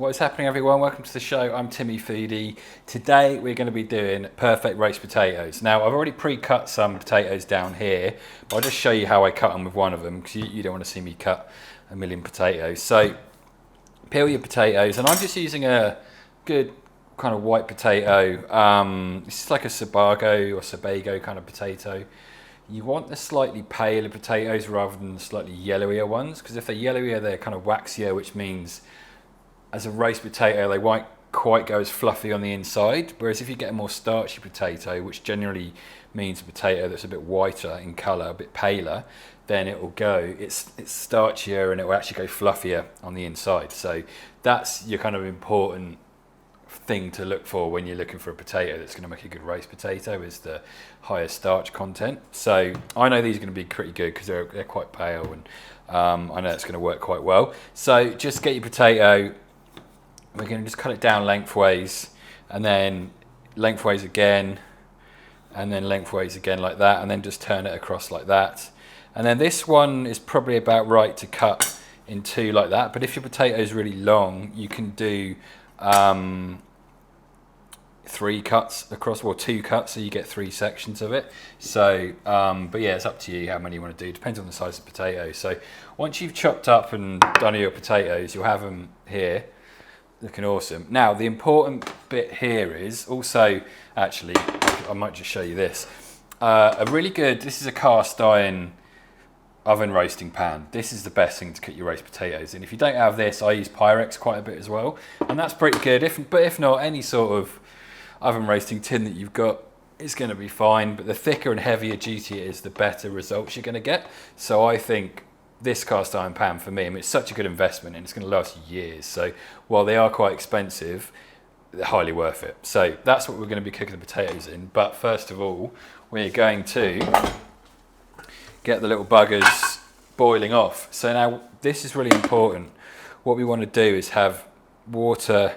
What is happening, everyone? Welcome to the show. I'm Timmy Foodie. Today we're going to be doing perfect roast potatoes. Now I've already pre-cut some potatoes down here, but I'll just show you how I cut them with one of them because you don't want to see me cut a million potatoes. So peel your potatoes, and I'm just using a good kind of white potato. This is like a Sebago or Sebago kind of potato. You want the slightly paler potatoes rather than the slightly yellowier ones, because if they're yellowier, they're kind of waxier, which means as a roast potato, they won't quite go as fluffy on the inside. Whereas if you get a more starchy potato, which generally means a potato that's a bit whiter in colour, a bit paler, then it will go, it's starchier and it will actually go fluffier on the inside. So that's your kind of important thing to look for when you're looking for a potato that's going to make a good roast potato, is the higher starch content. So I know these are going to be pretty good because they're quite pale, and I know it's going to work quite well. So just get your potato. We're going to just cut it down lengthways, and then lengthways again, and then lengthways again like that, and then just turn it across like that. And then this one is probably about right to cut in two like that, but if your potato is really long, you can do 3 cuts across, or 2 cuts, so you get 3 sections of it. So but yeah, it's up to you how many you want to do. Depends on the size of the potato. So once you've chopped up and done your potatoes, you'll have them here looking awesome. Now the important bit here is also, actually I might just show you this, a really good, this is a cast iron oven roasting pan. This is the best thing to cook your roast potatoes in. If you don't have this, I use Pyrex quite a bit as well, and that's pretty good. But if not, any sort of oven roasting tin that you've got is going to be fine. But the thicker and heavier duty it is, the better results you're going to get. So I think this cast iron pan, for me, I mean, it's such a good investment and it's going to last you years. So while they are quite expensive, they're highly worth it. So that's what we're going to be cooking the potatoes in. But first of all, we're going to get the little buggers boiling off. So now this is really important. What we want to do is have water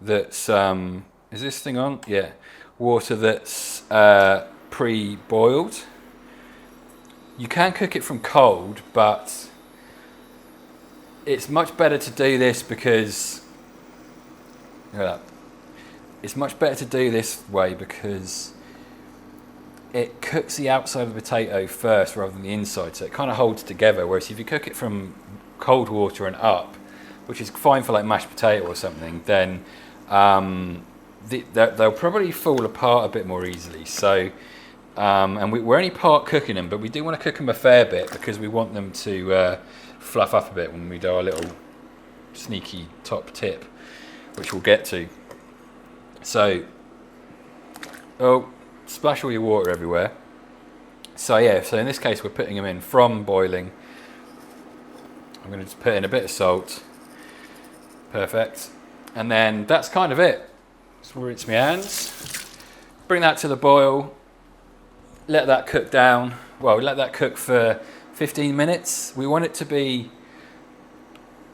that's, is this thing on? Yeah. Water that's pre-boiled. You can cook it from cold, but it's much better to do this because, look at that. It's much better to do this way because it cooks the outside of the potato first rather than the inside, so it kind of holds together. Whereas if you cook it from cold water and up, which is fine for like mashed potato or something, then they'll probably fall apart a bit more easily. So and we're only part cooking them, but we do want to cook them a fair bit because we want them to fluff up a bit when we do our little sneaky top tip, which we'll get to. So, splash all your water everywhere. So yeah, so in this case we're putting them in from boiling. I'm going to just put in a bit of salt. Perfect. And then that's kind of it. Just rinse my hands. Bring that to the boil. Let that cook down. Well, let that cook for 15 minutes. We want it to be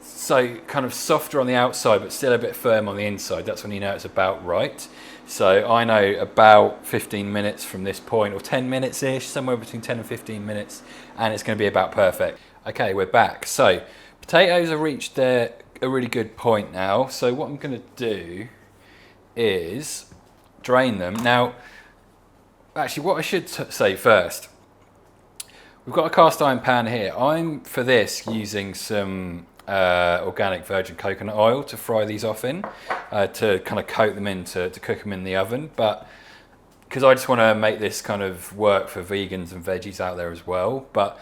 so kind of softer on the outside, but still a bit firm on the inside. That's when you know it's about right. So I know about 15 minutes from this point, or 10 minutes-ish, somewhere between 10 and 15 minutes, and it's going to be about perfect. Okay, we're back. So potatoes have reached a really good point now. So what I'm going to do is drain them. Now, actually, what I should say first, we've got a cast iron pan here. I'm, for this, using some organic virgin coconut oil to fry these off in, to kind of coat them in, to cook them in the oven. But because I just want to make this kind of work for vegans and veggies out there as well. But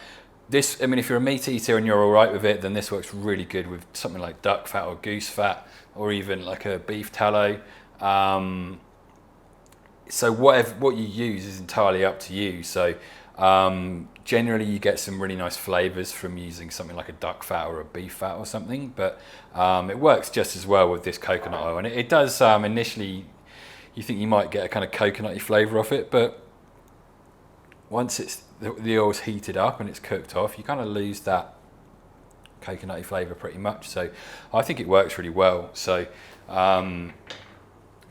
this, I mean, if you're a meat eater and you're all right with it, then this works really good with something like duck fat or goose fat, or even like a beef tallow. So what you use is entirely up to you. So generally you get some really nice flavors from using something like a duck fat or a beef fat or something, but it works just as well with this coconut oil. And it does, initially you think you might get a kind of coconutty flavor off it, but once the oil's heated up and it's cooked off, you kind of lose that coconutty flavor pretty much. So I think it works really well. So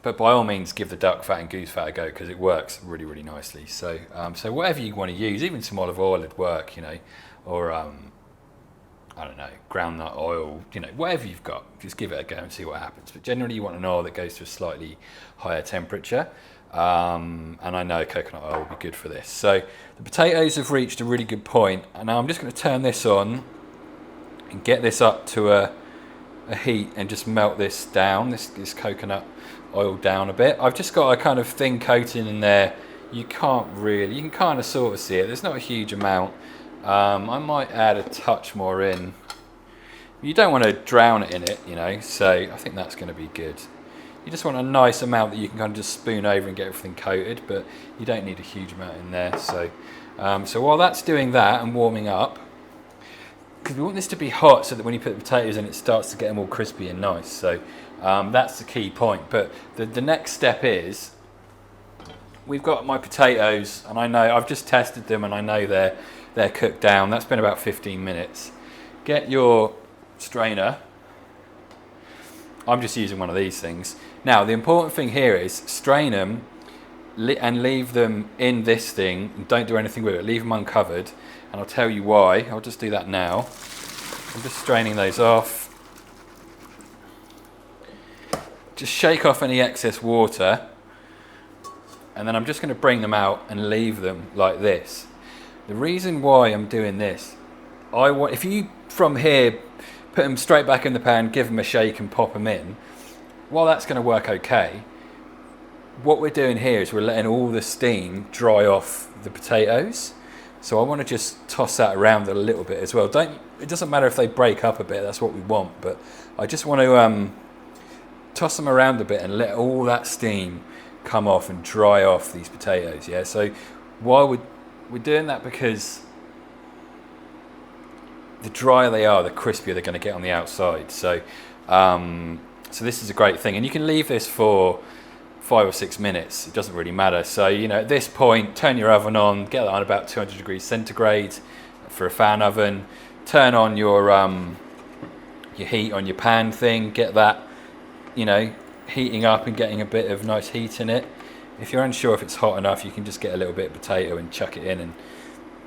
but by all means, give the duck fat and goose fat a go because it works really, really nicely. So, so whatever you want to use, even some olive oil would work, you know, or I don't know, groundnut oil, you know, whatever you've got, just give it a go and see what happens. But generally you want an oil that goes to a slightly higher temperature. And I know coconut oil will be good for this. So the potatoes have reached a really good point, and now I'm just going to turn this on and get this up to a heat and just melt this down, this coconut oil down a bit. I've just got a kind of thin coating in there. You can kind of sort of see it. There's not a huge amount. I might add a touch more in. You don't want to drown it in it, you know, so I think that's going to be good. You just want a nice amount that you can kind of just spoon over and get everything coated, but you don't need a huge amount in there. So, so while that's doing that and warming up, because we want this to be hot so that when you put the potatoes in, it starts to get them all crispy and nice. So that's the key point. But the next step is, we've got my potatoes, and I know I've just tested them, and I know they're cooked down. That's been about 15 minutes. Get your strainer. I'm just using one of these things. Now, the important thing here is strain them and leave them in this thing, and don't do anything with it. Leave them uncovered, and I'll tell you why. I'll just do that now. I'm just straining those off. Just shake off any excess water, and then I'm just going to bring them out and leave them like this. The reason why I'm doing this, if you from here put them straight back in the pan, give them a shake and pop them in, while that's going to work okay, what we're doing here is we're letting all the steam dry off the potatoes. So I want to just toss that around a little bit as well. It doesn't matter if they break up a bit, that's what we want, but I just want to toss them around a bit and let all that steam come off and dry off these potatoes. Yeah, so while we're doing that, because the drier they are, the crispier they're going to get on the outside. So so this is a great thing, and you can leave this for 5 or 6 minutes. It doesn't really matter. So, you know, at this point, turn your oven on, get that on about 200 degrees centigrade for a fan oven. Turn on your heat on your pan thing. Get that, you know, heating up and getting a bit of nice heat in it. If you're unsure if it's hot enough, you can just get a little bit of potato and chuck it in and,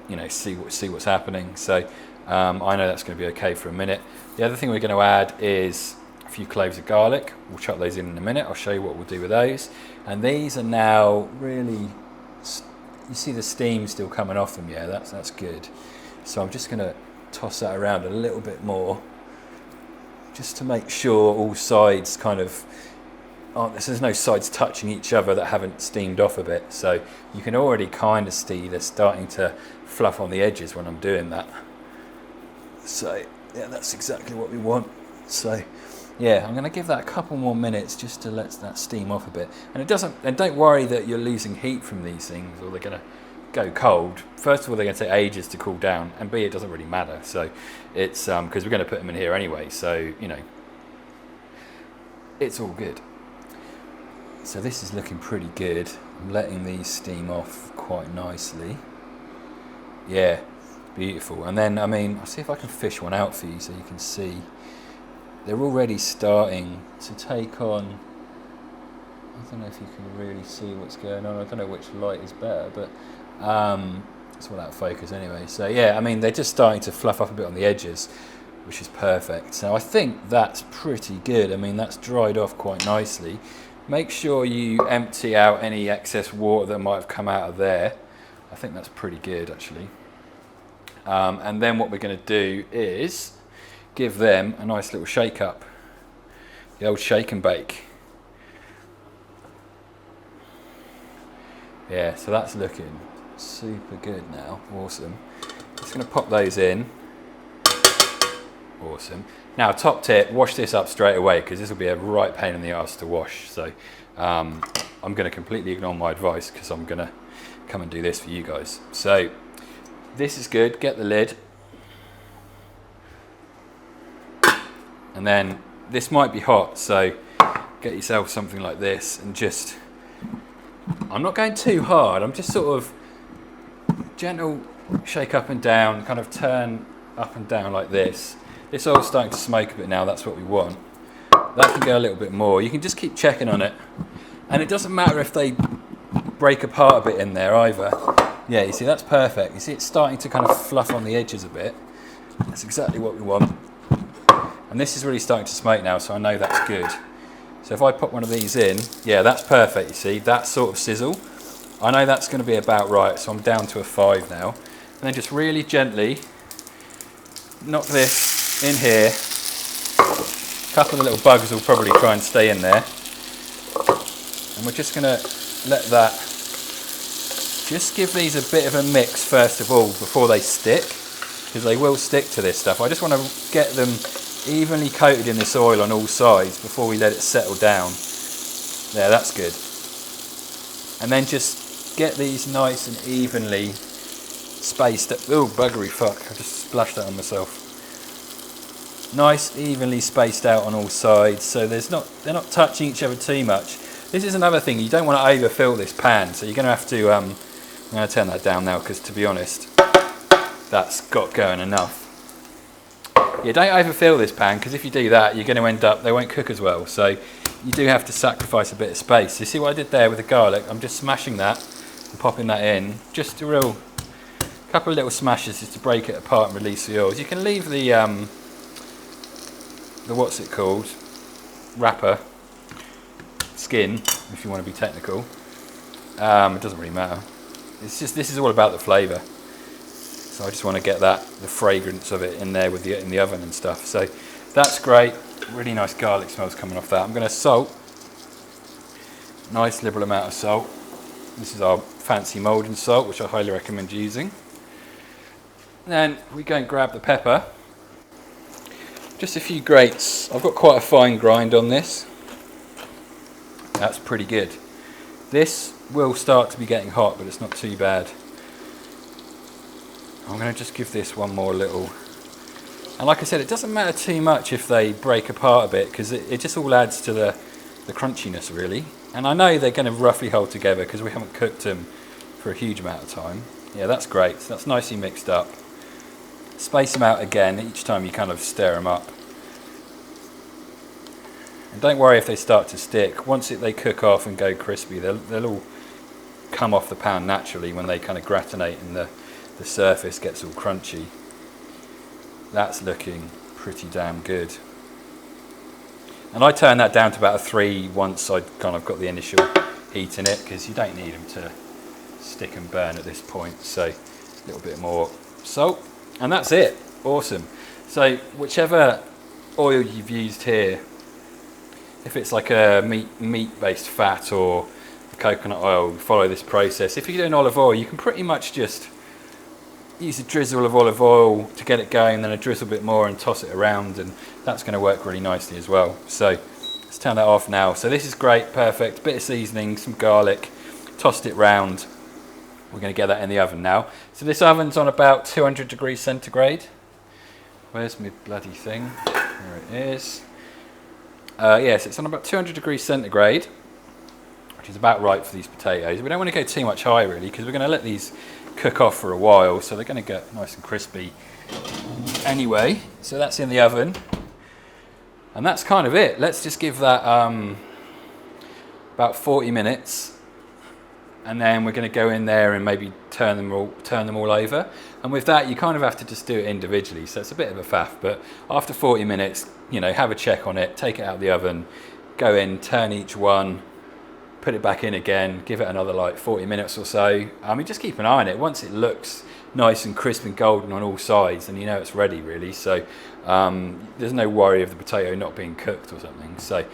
you know, see what's happening. So I know that's going to be okay for a minute. The other thing we're going to add is a few cloves of garlic. We'll chuck those in a minute. I'll show you what we'll do with those. And these are now really, you see the steam still coming off them. Yeah, that's good. So I'm just going to toss that around a little bit more, just to make sure all sides kind of there's no sides touching each other that haven't steamed off a bit. So you can already kind of see they're starting to fluff on the edges when I'm doing that. So yeah, that's exactly what we want. So yeah, I'm going to give that a couple more minutes just to let that steam off a bit. And don't worry that you're losing heat from these things, or they're going to go cold. First of all, they're going to take ages to cool down, and B, it doesn't really matter. So it's because we're going to put them in here anyway, so you know, it's all good. So this is looking pretty good. I'm letting these steam off quite nicely. Yeah, beautiful. And then, I mean, I'll see if I can fish one out for you so you can see. They're already starting to take on, I don't know if you can really see what's going on. I don't know which light is better, but it's all out of focus anyway. So yeah, I mean, they're just starting to fluff up a bit on the edges, which is perfect. So I think that's pretty good. I mean, that's dried off quite nicely. Make sure you empty out any excess water that might have come out of there. I think that's pretty good, actually. And then what we're going to do is give them a nice little shake up. The old shake and bake. Yeah, so that's looking super good now. Awesome. Just going to pop those in. Awesome. Now, top tip, wash this up straight away, because this will be a right pain in the arse to wash. So I'm going to completely ignore my advice, because I'm going to come and do this for you guys. So this is good. Get the lid. And then this might be hot, so get yourself something like this and just, I'm not going too hard. I'm just sort of gentle shake up and down, kind of turn up and down like this. This oil's starting to smoke a bit now, that's what we want. That can go a little bit more. You can just keep checking on it. And it doesn't matter if they break apart a bit in there either. Yeah, you see, that's perfect. You see it's starting to kind of fluff on the edges a bit. That's exactly what we want. And this is really starting to smoke now, so I know that's good. So if I put one of these in, yeah, that's perfect, you see, that sort of sizzle. I know that's going to be about right, so I'm down to a 5 now. And then just really gently knock this in here. A couple of little bugs will probably try and stay in there. And we're just going to let that, just give these a bit of a mix first of all before they stick, because they will stick to this stuff. I just want to get them evenly coated in this oil on all sides before we let it settle down. There, that's good. And then just get these nice and evenly spaced. Oh, buggery, fuck, I just splashed that on myself. Nice, evenly spaced out on all sides, so they're not touching each other too much. This is another thing, you don't want to overfill this pan, so you're going to have to, I'm going to turn that down now, because to be honest, that's got going enough. Yeah, don't overfill this pan, because if you do that, you're going to end up, they won't cook as well, so you do have to sacrifice a bit of space. You see what I did there with the garlic? I'm just smashing that and popping that in, just a real couple of little smashes just to break it apart and release the oils. You can leave the what's it called, wrapper skin if you want to be technical. It doesn't really matter. It's just, this is all about the flavour. So I just want to get that, the fragrance of it in there with in the oven and stuff. So that's great. Really nice garlic smells coming off that. I'm going to salt. Nice liberal amount of salt. This is our fancy Maldon salt, which I highly recommend using. Then we go and grab the pepper. Just a few grates. I've got quite a fine grind on this. That's pretty good. This will start to be getting hot, but it's not too bad. I'm going to just give this one more little. And like I said, it doesn't matter too much if they break apart a bit, because it just all adds to the crunchiness, really. And I know they're going to roughly hold together because we haven't cooked them for a huge amount of time. Yeah, that's great. So that's nicely mixed up. Space them out again each time you kind of stir them up. And don't worry if they start to stick. Once they cook off and go crispy, they'll all come off the pan naturally when they kind of gratinate and the surface gets all crunchy. That's looking pretty damn good. And I turn that down to about a 3 once I kind of got the initial heat in it, because you don't need them to stick and burn at this point. So a little bit more salt, and that's it. Awesome. So whichever oil you've used here, if it's like a meat-based fat or coconut oil, follow this process. If you're doing olive oil, you can pretty much just use a drizzle of olive oil to get it going, then a drizzle bit more and toss it around, and that's going to work really nicely as well. So let's turn that off now. So this is great, perfect. Bit of seasoning, some garlic, tossed it round. We're going to get that in the oven now. So this oven's on about 200 degrees centigrade. Where's my bloody thing? There it is. Yes, it's on about 200 degrees centigrade, which is about right for these potatoes. We don't want to go too much higher really, because we're going to let these cook off for a while, so they're going to get nice and crispy anyway. So that's in the oven, and that's kind of it. Let's just give that about 40 minutes, and then we're going to go in there and maybe turn them all over. And with that, you kind of have to just do it individually, so it's a bit of a faff. But after 40 minutes, you know, have a check on it, take it out of the oven, go in, turn each one, put it back in again, give it another like 40 minutes or so. I mean, just keep an eye on it. Once it looks nice and crisp and golden on all sides, then you know it's ready really. So there's no worry of the potato not being cooked or something. So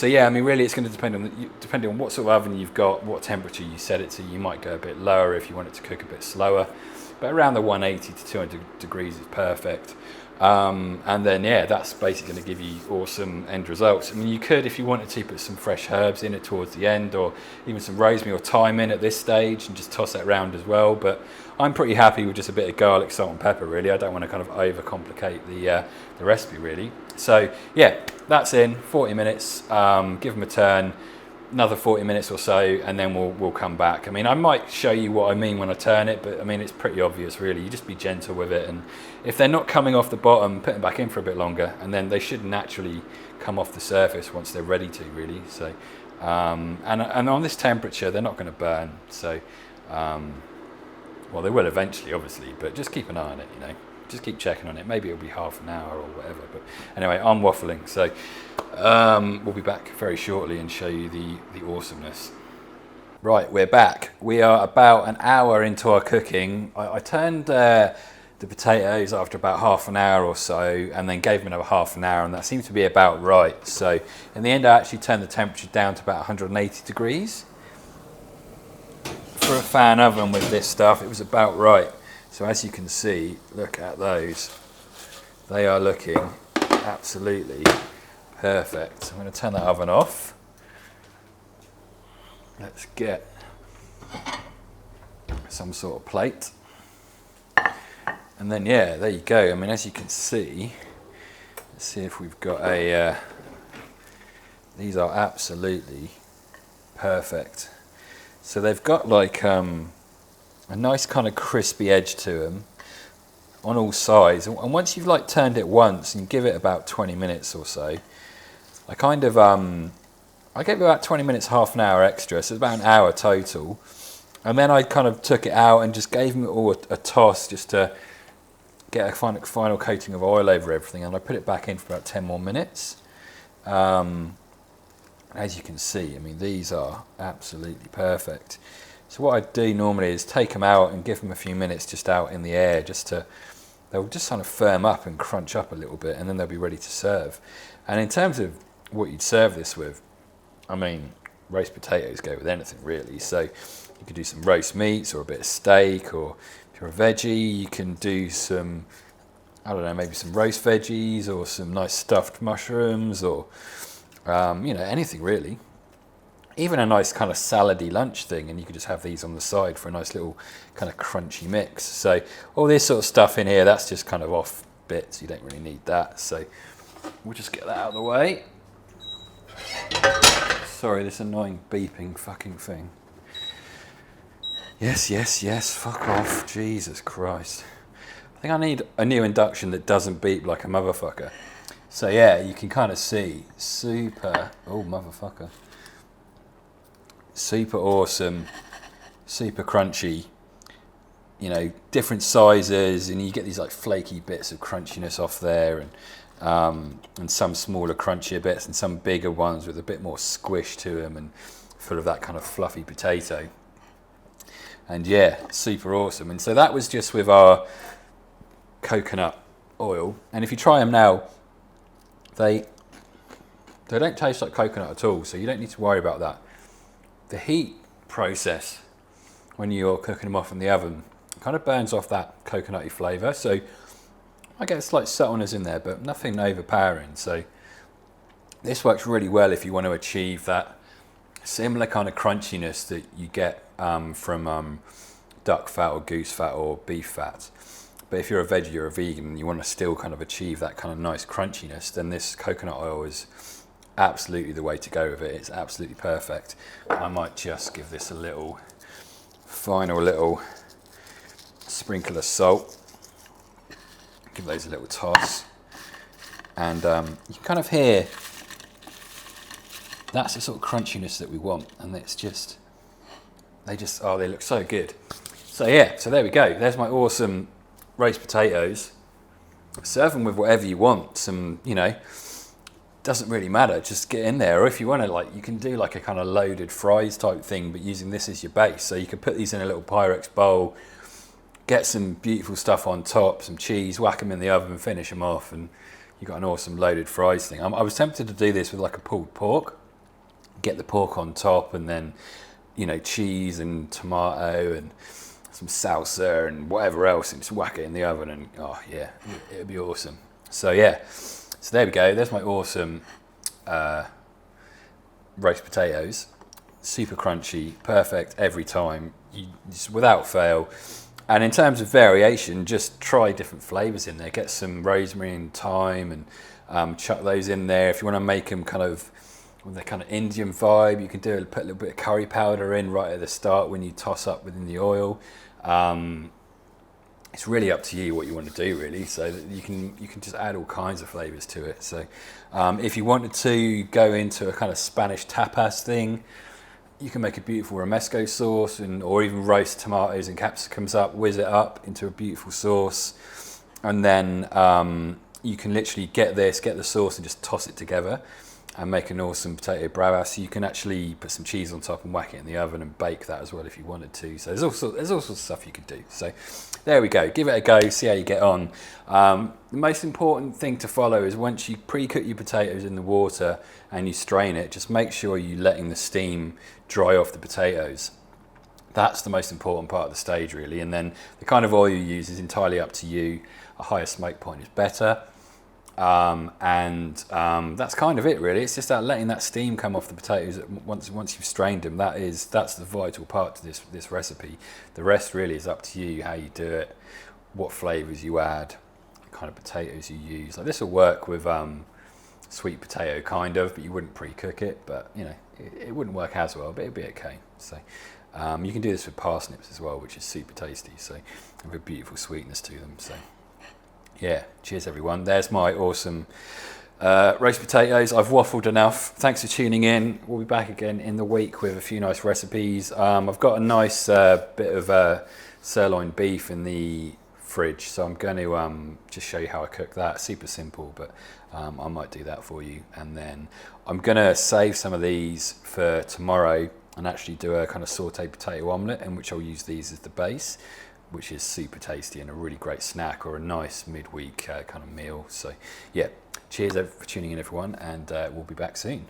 yeah, I mean, really it's going to depend on what sort of oven you've got, what temperature you set it to. You might go a bit lower if you want it to cook a bit slower, but around the 180 to 200 degrees is perfect. And then yeah, that's basically going to give you awesome end results. I mean, you could, if you wanted to, put some fresh herbs in it towards the end, or even some rosemary or thyme in at this stage, and just toss that around as well. But I'm pretty happy with just a bit of garlic, salt and pepper really. I don't want to kind of overcomplicate the recipe really. So yeah, that's in 40 minutes. Give them a turn, another 40 minutes or so, and then we'll come back. I mean, I might show you what I mean when I turn it, but I mean, it's pretty obvious really. You just be gentle with it, and if they're not coming off the bottom, put them back in for a bit longer, and then they should naturally come off the surface once they're ready to really. So and on this temperature, they're not going to burn. So well, they will eventually obviously, but just keep an eye on it, you know. just keep checking on it. Maybe it'll be half an hour or whatever. But anyway, I'm waffling, so we'll be back very shortly and show you the awesomeness. Right, we're back. We are about an hour into our cooking. I turned the potatoes after about half an hour or so, and then gave them another half an hour, and that seemed to be about right. So in the end, I actually turned the temperature down to about 180 degrees. For a fan oven with this stuff, it was about right. So as you can see, look at those. They are looking absolutely perfect. I'm going to turn that oven off. Let's get some sort of plate. And then, yeah, there you go. I mean, as you can see, let's see if we've got a, these are absolutely perfect. So they've got like a nice kind of crispy edge to them on all sides. And once you've like turned it once and you give it about 20 minutes or so, I kind of, I gave it about 20 minutes, half an hour extra, so it's about an hour total. And then I kind of took it out and just gave them all a toss just to get a final coating of oil over everything. And I put it back in for about 10 more minutes. As you can see, I mean, these are absolutely perfect. So what I do normally is take them out and give them a few minutes just out in the air, just to, they'll just kind of firm up and crunch up a little bit, and then they'll be ready to serve. And in terms of what you'd serve this with, I mean, roast potatoes go with anything really. So you could do some roast meats or a bit of steak, or if you're a veggie, you can do some, I don't know, maybe some roast veggies or some nice stuffed mushrooms, or you know, anything really. Even a nice kind of salady lunch thing, and you could just have these on the side for a nice little kind of crunchy mix. So all this sort of stuff in here, that's just kind of off bits. You don't really need that. So we'll just get that out of the way. Sorry, this annoying beeping fucking thing. Yes, yes, yes, fuck off. Jesus Christ. I think I need a new induction that doesn't beep like a motherfucker. So yeah, you can kind of see, super, oh motherfucker. Super awesome, super crunchy, you know, different sizes, and you get these like flaky bits of crunchiness off there, and some smaller crunchier bits, and some bigger ones with a bit more squish to them and full of that kind of fluffy potato. And yeah, super awesome. And so that was just with our coconut oil. And if you try them now, they don't taste like coconut at all, so you don't need to worry about that. The heat process when you're cooking them off in the oven kind of burns off that coconutty flavour, so I get a slight saltiness in there, but nothing overpowering. So this works really well if you want to achieve that similar kind of crunchiness that you get from duck fat or goose fat or beef fat. But if you're a veggie or a vegan and you want to still kind of achieve that kind of nice crunchiness, then this coconut oil is absolutely the way to go with it. It's absolutely perfect. I might just give this a little final little sprinkle of salt. Give those a little toss. And you can kind of hear that's the sort of crunchiness that we want. And it's just, they look so good. So yeah, so there we go. There's my awesome roast potatoes. Serve them with whatever you want. Some, you know, doesn't really matter, just get in there. Or if you want to, like, you can do like a kind of loaded fries type thing, but using this as your base. So you can put these in a little Pyrex bowl, get some beautiful stuff on top, some cheese, whack them in the oven, finish them off, and you've got an awesome loaded fries thing. I was tempted to do this with like a pulled pork, get the pork on top, and then, you know, cheese and tomato and some salsa and whatever else, and just whack it in the oven, and oh yeah, it'd be awesome. So yeah, so there we go. There's my awesome roast potatoes. Super crunchy, perfect every time, just without fail. And in terms of variation, just try different flavours in there. Get some rosemary and thyme, and chuck those in there. If you want to make them kind of with the kind of Indian vibe, you can put a little bit of curry powder in right at the start when you toss up within the oil. It's really up to you what you want to do, really. So that you can just add all kinds of flavours to it. So if you wanted to go into a kind of Spanish tapas thing, you can make a beautiful romesco sauce, or even roast tomatoes and capsicums up, whiz it up into a beautiful sauce. and then you can literally get the sauce and just toss it together and make an awesome potato brava. So you can actually put some cheese on top and whack it in the oven and bake that as well if you wanted to. So there's all sorts of stuff you could do. So there we go. Give it a go. See how you get on. The most important thing to follow is once you pre-cook your potatoes in the water and you strain it, just make sure you're letting the steam dry off the potatoes. That's the most important part of the stage, really. And then the kind of oil you use is entirely up to you. A higher smoke point is better. That's kind of it, really. It's just that letting that steam come off the potatoes once you've strained them. That's the vital part to this recipe. The rest really is up to you, how you do it, what flavors you add, what kind of potatoes you use. Like this will work with sweet potato kind of, but you wouldn't pre-cook it. But you know, it wouldn't work as well, but it'd be okay. So you can do this with parsnips as well, which is super tasty. So have a beautiful sweetness to them. So. Yeah, cheers everyone. There's my awesome roast potatoes. I've waffled enough. Thanks for tuning in. We'll be back again in the week with a few nice recipes. I've got a nice bit of sirloin beef in the fridge, so I'm going to just show you how I cook that. Super simple, but I might do that for you. And then I'm going to save some of these for tomorrow and actually do a kind of sauteed potato omelette in which I'll use these as the base, which is super tasty and a really great snack or a nice midweek kind of meal. So yeah, cheers for tuning in everyone, and we'll be back soon.